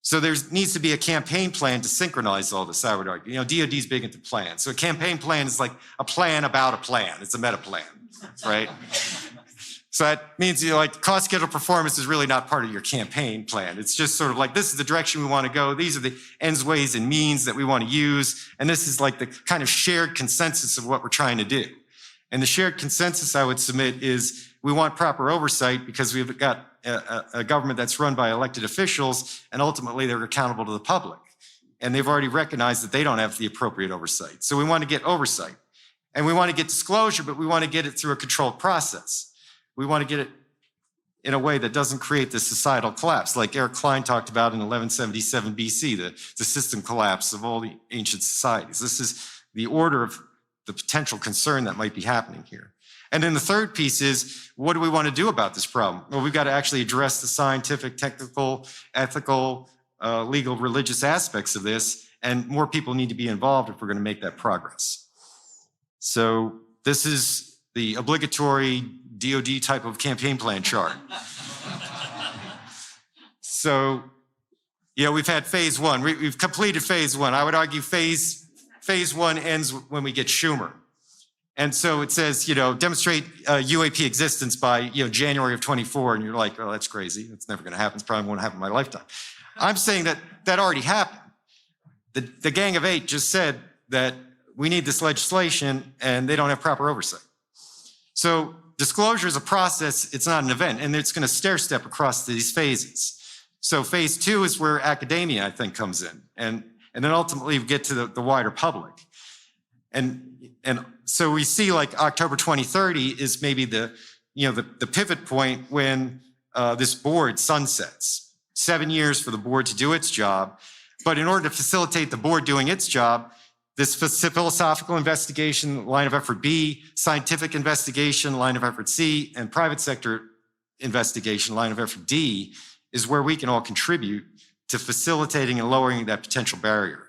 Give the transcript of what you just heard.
So there needs to be a campaign plan to synchronize all this, I would argue. DOD's big into plans. So a campaign plan is like a plan about a plan. It's a meta plan, right? So that means, cost schedule performance is really not part of your campaign plan. It's just sort of like, this is the direction we want to go. These are the ends, ways, and means that we want to use. And this is like the kind of shared consensus of what we're trying to do. And the shared consensus I would submit is we want proper oversight because we've got a government that's run by elected officials, and ultimately they're accountable to the public. And they've already recognized that they don't have the appropriate oversight. So we want to get oversight. And we want to get disclosure, but we want to get it through a controlled process. We want to get it in a way that doesn't create this societal collapse, like Eric Klein talked about in 1177 BC, the system collapse of all the ancient societies. This is the order of the potential concern that might be happening here. And then the third piece is, what do we want to do about this problem? Well, we've got to actually address the scientific, technical, ethical, legal, religious aspects of this, and more people need to be involved if we're going to make that progress. So this is the obligatory DOD type of campaign plan chart. So, we've had phase one. We've completed phase one. I would argue phase one ends when we get Schumer. And so it says, demonstrate UAP existence by, January of 24. And you're like, oh, that's crazy. That's never going to happen. It's probably won't happen in my lifetime. I'm saying that already happened. The Gang of Eight just said that we need this legislation and they don't have proper oversight. So disclosure is a process. It's not an event. And it's going to stair step across these phases. So phase two is where academia, I think, comes in. And then ultimately we get to the wider public. And so we see like October 2030 is maybe the pivot point when this board sunsets. 7 years for the board to do its job. But in order to facilitate the board doing its job, this philosophical investigation, line of effort B, scientific investigation, line of effort C, and private sector investigation, line of effort D, is where we can all contribute to facilitating and lowering that potential barrier.